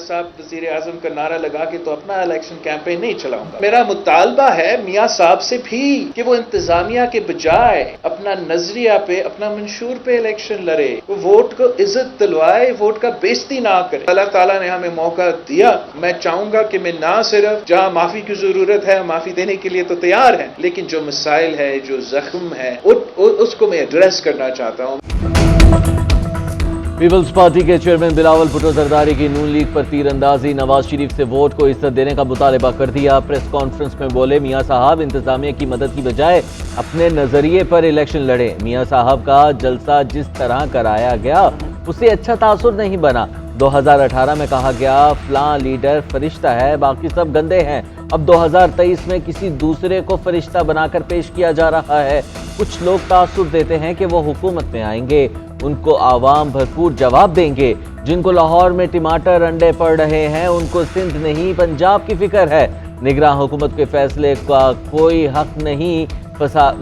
साहब वज़ीर आज़म का नारा लगा के तो अपना इलेक्शन कैंपेन नहीं चलाऊंगा। मेरा मुतालबा है मियाँ साहब से भी कि वो इंतजामिया के बजाय अपना नजरिया पे, अपना मंशूर पे इलेक्शन लड़े, वो वोट को इज्जत दिलवाए, वोट का बेइज्जती ना करे। अल्लाह ताला ने हमें मौका दिया, मैं चाहूंगा कि मैं ना सिर्फ जहाँ माफी की जरूरत है माफी देने के लिए तो तैयार है, लेकिन जो मसाइल है, जो जख्म है, उसको मैं एड्रेस करना चाहता हूँ। पीपल्स पार्टी के चेयरमैन बिलावल भुट्टो जरदारी की नून लीग पर तीरंदाजी, नवाज शरीफ से वोट को इज्जत देने का मुतालबा कर दिया। प्रेस कॉन्फ्रेंस में बोले मियाँ साहब इंतजामिया की मदद की बजाय अपने नजरिए पर इलेक्शन लड़े। मियाँ साहब का जलसा जिस तरह कराया गया उससे अच्छा तासुर नहीं बना। 2018 में कहा गया फलां लीडर फरिश्ता है, बाकी सब गंदे हैं। अब 2023 में किसी दूसरे को फरिश्ता बनाकर पेश किया जा रहा है। कुछ लोग तासुर देते हैं कि वो हुकूमत में आएंगे, उनको आवाम भरपूर जवाब देंगे। जिनको लाहौर में टमाटर अंडे पड़ रहे हैं उनको सिंध नहीं पंजाब की फिक्र है। निगरान हुकूमत के फैसले का कोई हक नहीं,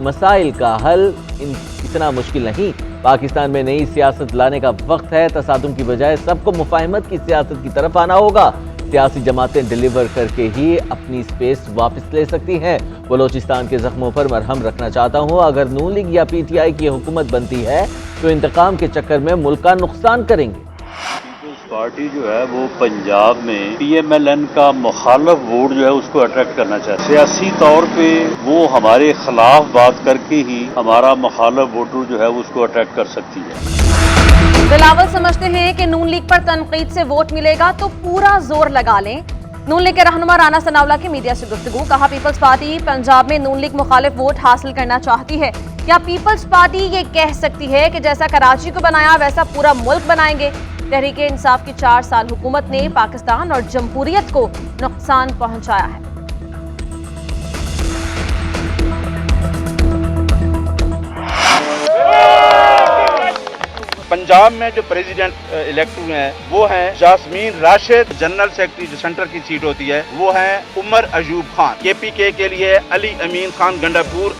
मसाइल का हल इतना मुश्किल नहीं। पाकिस्तान में नई सियासत लाने का वक्त है। तसादुम की बजाय सबको मुफाहमत की सियासत की तरफ आना होगा। सियासी जमातें डिलीवर करके ही अपनी स्पेस वापस ले सकती हैं। बलोचिस्तान के जख्मों पर मरहम रखना चाहता हूँ। अगर नून लीग या पीटीआई की हुकूमत बनती है तो इंतकाम के चक्कर में मुल्क का नुकसान करेंगे। पीपल्स पार्टी जो है वो पंजाब में पीएमएलएन का मुखालफ वोट जो है उसको अट्रैक्ट करना चाहती है। सियासी तौर पे वो हमारे खिलाफ बात करके ही हमारा मुखालफ वोटर जो है उसको अट्रैक्ट कर सकती है। बिलावल समझते हैं कि नून लीग पर तनकीद से वोट मिलेगा तो पूरा जोर लगा लें। नून लीग के रहनुमा राना सनाउल्लाह की मीडिया से गुफ्तगू, कहा पीपल्स पार्टी पंजाब में नून लीग मुखालिफ वोट हासिल करना चाहती है। क्या पीपल्स पार्टी ये कह सकती है कि जैसा कराची को बनाया वैसा पूरा मुल्क बनाएंगे? तहरीक इंसाफ की 4 साल हुकूमत ने पाकिस्तान और जमहूरियत को नुकसान पहुंचाया है। पंजाब में जो प्रेसिडेंट इलेक्ट हुए हैं वो हैं जास्मीन राशिद, जनरल सेक्रेटरी जो सेंटर की सीट होती है वो हैं उमर अयूब खान। केपीके के लिए अली अमीन खान गंडापुर।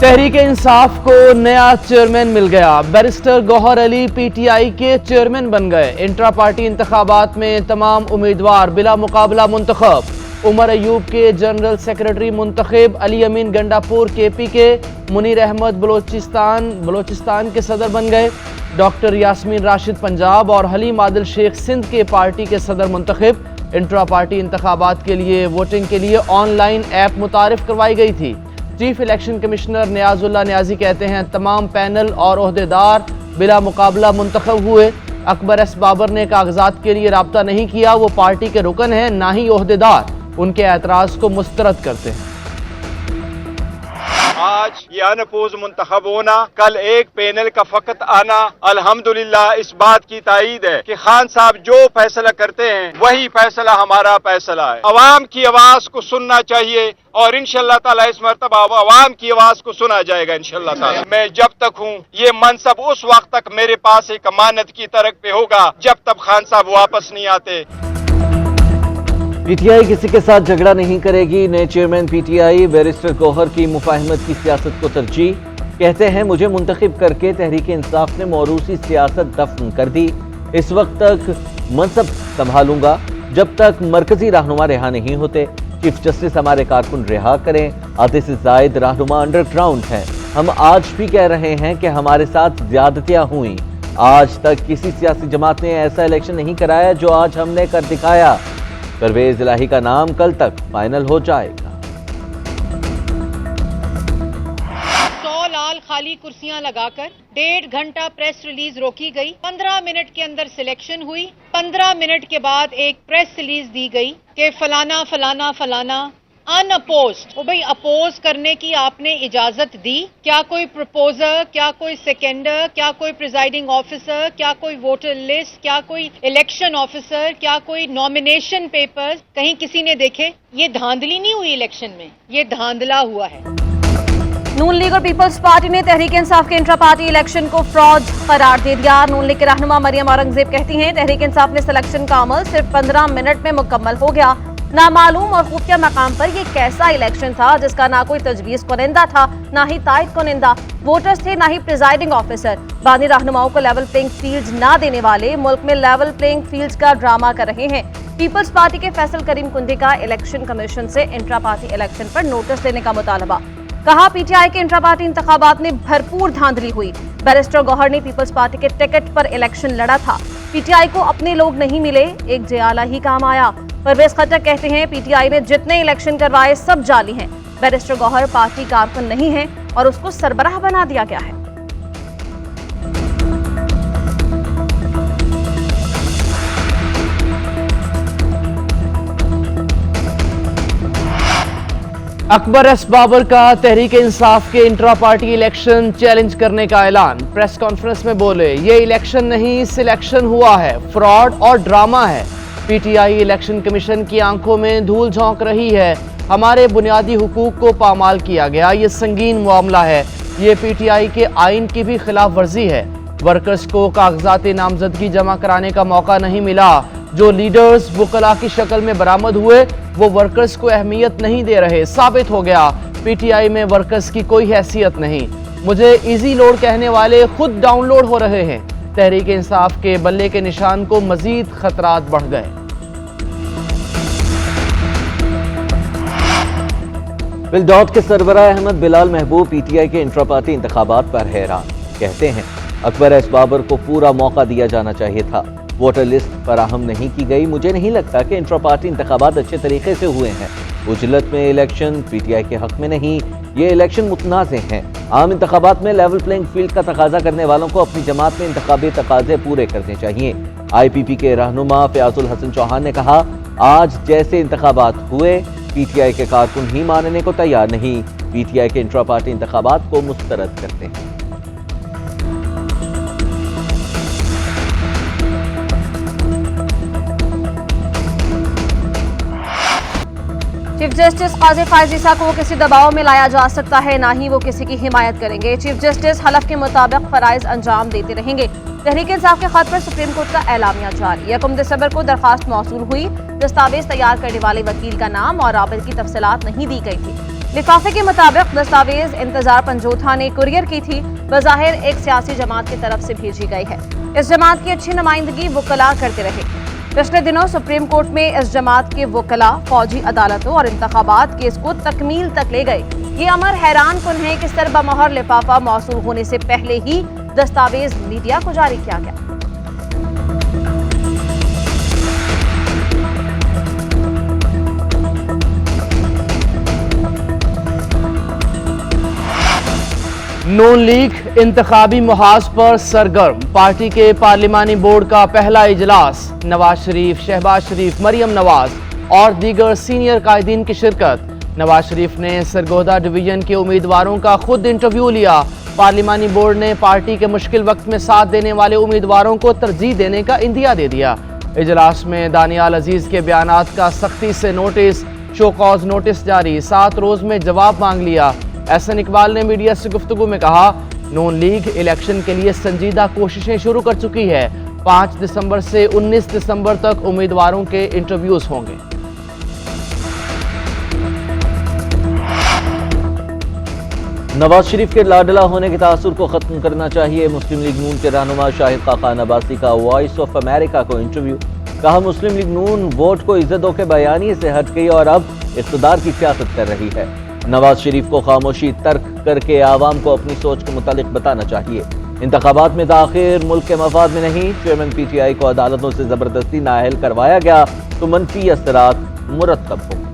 तहरीक इंसाफ को नया चेयरमैन मिल गया। बैरिस्टर गौहर अली पीटीआई के चेयरमैन बन गए। इंट्रा पार्टी इंतखाबात में तमाम उम्मीदवार बिला मुकाबला मुंतखब। उमर अयूब के जनरल सेक्रेटरी मुंतखब, अली अमीन गंडापुर केपी के, मुनीर अहमद बलोचिस्तान के सदर बन गए। डॉक्टर यास्मीन राशिद पंजाब और हलीम आदिल शेख सिंध के पार्टी के सदर मुंतखब। इंट्रा पार्टी इंतखाबात के लिए वोटिंग के लिए ऑनलाइन ऐप मुतारिफ करवाई गई थी। चीफ इलेक्शन कमिश्नर नियाजुल्लाह नियाजी कहते हैं तमाम पैनल और ओहदेदार बिला मुकाबला मुंतखब हुए। अकबर एस बाबर ने कागजात के लिए राब्ता नहीं किया, वो पार्टी के रुकन हैं ना ही ओहदेदार। उनके एतराज को मुस्तरद करते हैं। आज ये अनपोज मुंतखब होना, कल एक पैनल का फकत आना अल्हम्दुलिल्लाह इस बात की तायीद है कि खान साहब जो फैसला करते हैं वही फैसला हमारा फैसला है। अवाम की आवाज को सुनना चाहिए और इंशाअल्लाह ताला इस मर्तबा अवाम की आवाज को सुना जाएगा इंशाअल्लाह ताला। मैं जब तक हूँ ये मनसब उस वक्त तक मेरे पास एक अमानत की तरह पे होगा जब तक खान साहब वापस नहीं आते। पीटीआई किसी के साथ झगड़ा नहीं करेगी। नए चेयरमैन पीटीआई बैरिस्टर गौहर की मुफाहमत की सियासत को तरजीह। कहते हैं मुझे मुंतखब करके तहरीक इंसाफ ने मौरूसी सियासत दफन कर दी। इस वक्त तक मनसब संभालूंगा जब तक मरकजी रहनुमा रिहा नहीं होते। चीफ जस्टिस हमारे कारकुन रिहा करें। आधे से जायद रहनुमा अंडरग्राउंड हैं। हम आज भी कह रहे हैं कि हमारे साथ ज्यादतियां हुई। आज तक किसी सियासी जमात ने ऐसा इलेक्शन नहीं कराया जो आज हमने कर दिखाया। परवेज इलाही का नाम कल तक फाइनल हो जाएगा। 100 लाल खाली कुर्सियां लगाकर 1.5 घंटा प्रेस रिलीज रोकी गई। 15 मिनट के अंदर सिलेक्शन हुई। 15 मिनट के बाद एक प्रेस रिलीज दी गई कि फलाना फलाना फलाना अनअपोज्ड। वो भाई अपोज करने की आपने इजाजत दी? क्या कोई प्रपोजर, क्या कोई सेकेंडर, क्या कोई प्रिजाइडिंग ऑफिसर, क्या कोई वोटर लिस्ट, क्या कोई इलेक्शन ऑफिसर, क्या कोई नॉमिनेशन पेपर्स कहीं किसी ने देखे? ये धांधली नहीं हुई इलेक्शन में, ये धांधला हुआ है। नून लीग और पीपल्स पार्टी ने तहरीक इंसाफ के इंट्रा पार्टी इलेक्शन को फ्रॉड करार दे दिया। नून लीग के रहनुमा मरियम औरंगजेब कहती हैं तहरीक इंसाफ ने सिलेक्शन का अमल सिर्फ 15 मिनट में मुकम्मल हो गया। नामालूम और खुफिया मकाम पर ये कैसा इलेक्शन था जिसका ना कोई तजवीज़ कुनिंदा था, ना ही तायद कुनिंदा वोटर्स थे, ना ही प्रिजाइडिंग ऑफिसर। बानी रहनुमाओं को लेवल प्लेइंग फील्ड ना देने वाले मुल्क में लेवल प्लेइंग फील्ड का ड्रामा कर रहे हैं। पीपल्स पार्टी के फैसल करीम कुंडी का इलेक्शन कमीशन से इंट्रा पार्टी इलेक्शन पर नोटिस देने का मुतालबा। कहा पीटीआई के इंट्रा पार्टी इंतखाबात में भरपूर धांधली हुई। बैरिस्टर गौहर ने पीपल्स पार्टी के टिकट पर इलेक्शन लड़ा था। पीटीआई को अपने लोग नहीं मिले, एक जयाला ही काम आया। परवेज खट्टर कहते हैं पीटीआई ने जितने इलेक्शन करवाए सब जाली हैं। बैरिस्टर गौहर पार्टी कारकुन नहीं है और उसको सरबराह बना दिया गया है। अकबर एस बाबर का तहरीक इंसाफ के इंट्रा पार्टी इलेक्शन चैलेंज करने का ऐलान। प्रेस कॉन्फ्रेंस में बोले, ये इलेक्शन नहीं सिलेक्शन हुआ है, फ्रॉड और ड्रामा है। पीटीआई इलेक्शन कमीशन की आंखों में धूल झोंक रही है। हमारे बुनियादी हुकूक को पामाल किया गया, ये संगीन मामला है। ये पीटीआई के आइन की भी खिलाफ वर्जी है। वर्कर्स को कागजात नामजदगी जमा कराने का मौका नहीं मिला। जो लीडर्स वुकला की शक्ल में बरामद हुए वो वर्कर्स को अहमियत नहीं दे रहे। साबित हो गया पीटीआई में वर्कर्स की कोई हैसियत नहीं। मुझे इजी लोड कहने वाले खुद डाउनलोड हो रहे हैं। तहरीक इंसाफ के बल्ले के निशान को मजीद खतरात बढ़ गए। बिलडॉट के सरबराह अहमद बिलाल महबूब पीटीआई के इंट्रा पार्टी इंतखाबात पर हैरान। कहते हैं अकबर एस बाबर को पूरा मौका दिया जाना चाहिए था, वोटर लिस्ट फराहम नहीं की गई। मुझे नहीं लगता कि इंट्रा पार्टी इंतखाबात अच्छे तरीके से हुए हैं। उजलत में इलेक्शन पीटीआई के हक में नहीं, ये इलेक्शन मुतनाज़े हैं। आम इंतखाबात में लेवल प्लेइंग फील्ड का तकाजा करने वालों को अपनी जमात में इंतखाबी तकाजे पूरे करने चाहिए। आईपीपी के रहनुमा फयाजुल हसन चौहान ने कहा, आज जैसे इंतखाबात हुए पीटीआई के कारकुन ही मानने को तैयार नहीं। पीटीआई के इंट्रा पार्टी इंतखाबात को मुस्तरद करते हैं। चीफ जस्टिस काजी फायज ईसा को किसी दबाव में लाया जा सकता है, ना ही वो किसी की हिमायत करेंगे। चीफ जस्टिस हलफ के मुताबिक फराइज अंजाम देते रहेंगे। तहरीक इंसाफ के खत पर सुप्रीम कोर्ट का एलामिया जारी। 1 दिसंबर को दरखास्त मौसूल हुई। दस्तावेज तैयार करने वाले वकील का नाम और राबित की तफसीलात नहीं दी गई थी। लिफाफे के मुताबिक दस्तावेज इंतजार पंजोथा ने कुरियर की थी। बज़ाहिर एक सियासी जमात की तरफ से भेजी गई है। इस जमात की अच्छी नुमाइंदगी वुकला करते रहे। पिछले दिनों सुप्रीम कोर्ट में इस जमात के वुकला फौजी अदालतों और इंतखाबात केस को तकमील तक ले गए। ये अमर हैरान कुन है कि सरबमोहर लिफाफा मौसूल होने से पहले ही दस्तावेज मीडिया को जारी किया गया। नून लीग इंतखाबी मुहाज पर सरगर्म। पार्टी के पार्लिमानी बोर्ड का पहला इजलास। नवाज शरीफ, शहबाज शरीफ, मरियम नवाज और दीगर सीनियर कायदीन की शिरकत। नवाज शरीफ ने सरगोदा डिवीजन के उम्मीदवारों का खुद इंटरव्यू लिया। पार्लिमानी बोर्ड ने पार्टी के मुश्किल वक्त में साथ देने वाले उम्मीदवारों को तरजीह देने का इंदिया दे दिया। इजलास में दानियाल अजीज के बयानात का सख्ती से नोटिस, शो कॉज नोटिस जारी, 7 रोज में जवाब मांग लिया। एहसन इकबाल ने मीडिया से गुफ्तगू में कहा, नून लीग इलेक्शन के लिए संजीदा कोशिशें शुरू कर चुकी है। 5 दिसंबर से 19 दिसंबर तक उम्मीदवारों के इंटरव्यूज होंगे। नवाज शरीफ के लाडला होने के तासुर को खत्म करना चाहिए। मुस्लिम लीग नून के रहनुमा शाहिद खाकान अब्बासी का वॉइस ऑफ अमेरिका को इंटरव्यू। कहा, मुस्लिम लीग नून वोट को इज्जतों के बयानी से हट गई और अब इख्तिदार की सियासत कर रही है। नवाज शरीफ को खामोशी तर्क करके आवाम को अपनी सोच के मुतालिक बताना चाहिए। इंतखाबात में ताखिर मुल्क के मफाद में नहीं। चेयरमैन पीटीआई को अदालतों से जबरदस्ती नाअहल करवाया गया तो मनफी असरात मुरतब होंगे।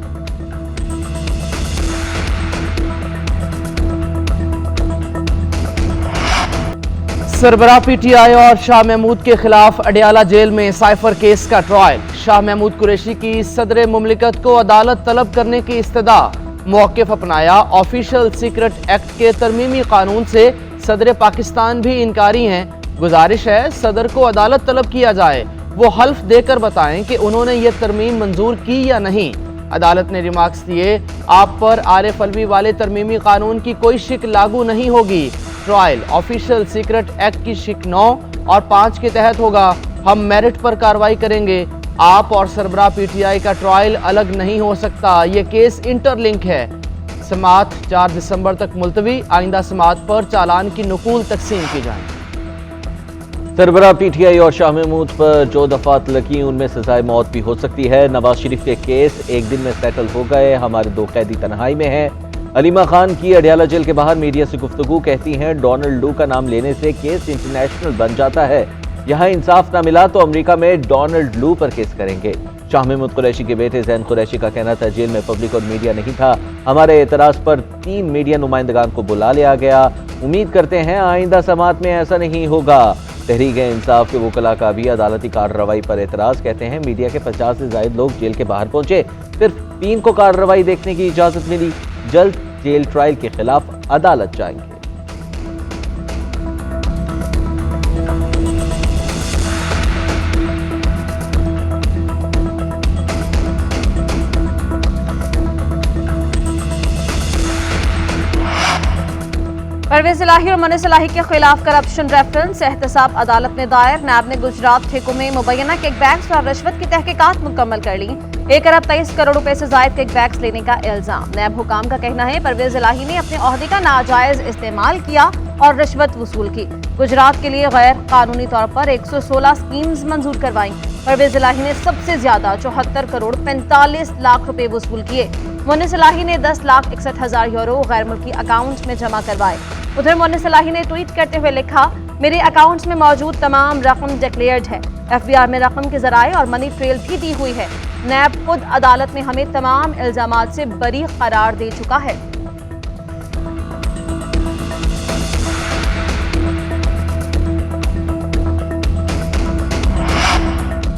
सरबराह पीटीआई और शाह महमूद के खिलाफ अडयाला जेल में साइफर केस का ट्रायल। शाह महमूद कुरैशी की सदर मुमलिकत को अदालत तलब करने की इस्तदा। मौक़िफ़ अपनाया। ऑफिशियल सीक्रेट एक्ट के तरमीमी कानून से सदर पाकिस्तान भी इनकारी हैं। गुजारिश है सदर को अदालत तलब किया जाए, वो हल्फ देकर बताएं कि उन्होंने ये तरमीम मंजूर की या नहीं। अदालत ने रिमार्क्स दिए, आप पर आरिफ अलवी वाले तरमीमी कानून की कोई शिक लागू नहीं होगी। ट्रायल ऑफिशियल सीक्रेट एक्ट की शिक 9 और 5 के तहत होगा। हम मेरिट पर कार्रवाई करेंगे। آپ اور سربراہ پی ٹی آئی کا ٹرائل الگ نہیں ہو سکتا، یہ کیس انٹر لنک ہے۔ سماعت 4 دسمبر تک ملتوی، آئندہ سماعت پر چالان کی نقول تقسیم کی جائیں۔ سربراہ پی ٹی آئی اور شاہ محمود پر جو دفعات لگیں ان میں سزائے موت بھی ہو سکتی ہے۔ نواز شریف کے کیس ایک دن میں سیٹل ہو گئے، ہمارے 2 قیدی تنہائی میں ہیں۔ علیمہ خان کی اڈیالہ جیل کے باہر میڈیا سے گفتگو، کہتی ہیں ڈونلڈ لو کا نام لینے سے کیس انٹرنیشنل بن جاتا ہے، یہاں انصاف نہ ملا تو امریکہ میں ڈونلڈ لو پر کیس کریں گے۔ شاہ محمود قریشی کے بیٹے زین قریشی کا کہنا تھا جیل میں پبلک اور میڈیا نہیں تھا، ہمارے اعتراض پر 3 میڈیا نمائندگان کو بلا لیا گیا، امید کرتے ہیں آئندہ سماعت میں ایسا نہیں ہوگا۔ تحریک انصاف کے وکلاء کا بھی عدالتی کارروائی پر اعتراض، کہتے ہیں میڈیا کے 50 سے زائد لوگ جیل کے باہر پہنچے، صرف 3 کو کارروائی دیکھنے کی اجازت ملی، جلد جیل ٹرائل کے خلاف عدالت جائیں گے۔ پرویز الہی اور منیش الہی کے خلاف کرپشن ریفرنس احتساب عدالت نے دائر، نیب نے گجرات ٹھیکوں میں مبینہ کک بیکس اور رشوت کی تحقیقات مکمل کر لی، 1 ارب 23 کروڑ روپے سے زائد کک بیکس لینے کا الزام۔ نیب حکام کا کہنا ہے پرویز الہی نے اپنے عہدے کا ناجائز استعمال کیا اور رشوت وصول کی۔ گجرات کے لیے غیر قانونی طور پر 116 سکیمز منظور کروائیں۔ پرویز الہی نے سب سے زیادہ 74 کروڑ 45 لاکھ روپے وصول کیے۔ منیش الہی نے 10,61,000 یورو غیر ملکی اکاؤنٹ میں جمع کروائے۔ ادھر منیش الہی نے ٹویٹ کرتے ہوئے لکھا، میرے اکاؤنٹس میں موجود تمام رقم ڈکلیئرڈ ہے، ایف بی آر میں رقم کے ذرائع اور منی ٹریل بھی دی ہوئی ہے۔ نیب خود عدالت میں ہمیں تمام الزامات سے بری قرار دے چکا ہے۔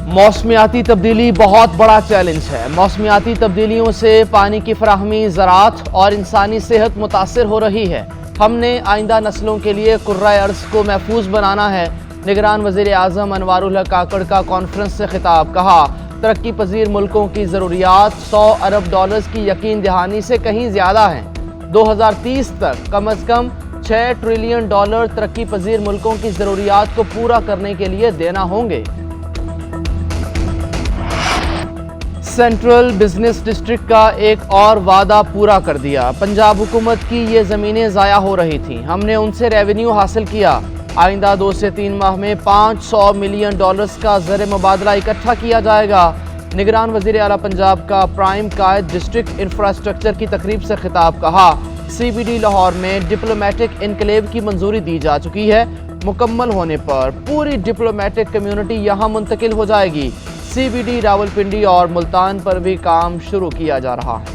موسمیاتی تبدیلی بہت بڑا چیلنج ہے۔ موسمیاتی تبدیلیوں سے پانی کی فراہمی، زراعت اور انسانی صحت متاثر ہو رہی ہے۔ ہم نے آئندہ نسلوں کے لیے کرۂ ارض کو محفوظ بنانا ہے۔ نگران وزیر اعظم انوار الحق کاکڑ کا کانفرنس سے خطاب، کہا ترقی پذیر ملکوں کی ضروریات $100 ارب کی یقین دہانی سے کہیں زیادہ ہیں۔ 2030 تک کم از کم $6 ٹریلین ترقی پذیر ملکوں کی ضروریات کو پورا کرنے کے لیے دینا ہوں گے۔ سینٹرل بزنس ڈسٹرکٹ کا ایک اور وعدہ پورا کر دیا۔ پنجاب حکومت کی یہ زمینیں ضائع ہو رہی تھیں، ہم نے ان سے ریونیو حاصل کیا۔ آئندہ 2 سے 3 ماہ میں $500 ملین کا زر مبادلہ اکٹھا کیا جائے گا۔ نگران وزیر اعلیٰ پنجاب کا پرائم قائد ڈسٹرکٹ انفراسٹرکچر کی تقریب سے خطاب، کہا سی بی ڈی لاہور میں ڈپلومیٹک انکلیو کی منظوری دی جا چکی ہے، مکمل ہونے پر پوری ڈپلومیٹک کمیونٹی یہاں منتقل ہو جائے گی۔ سی بی ڈی راولپنڈی اور ملتان پر بھی کام شروع کیا جا رہا ہے۔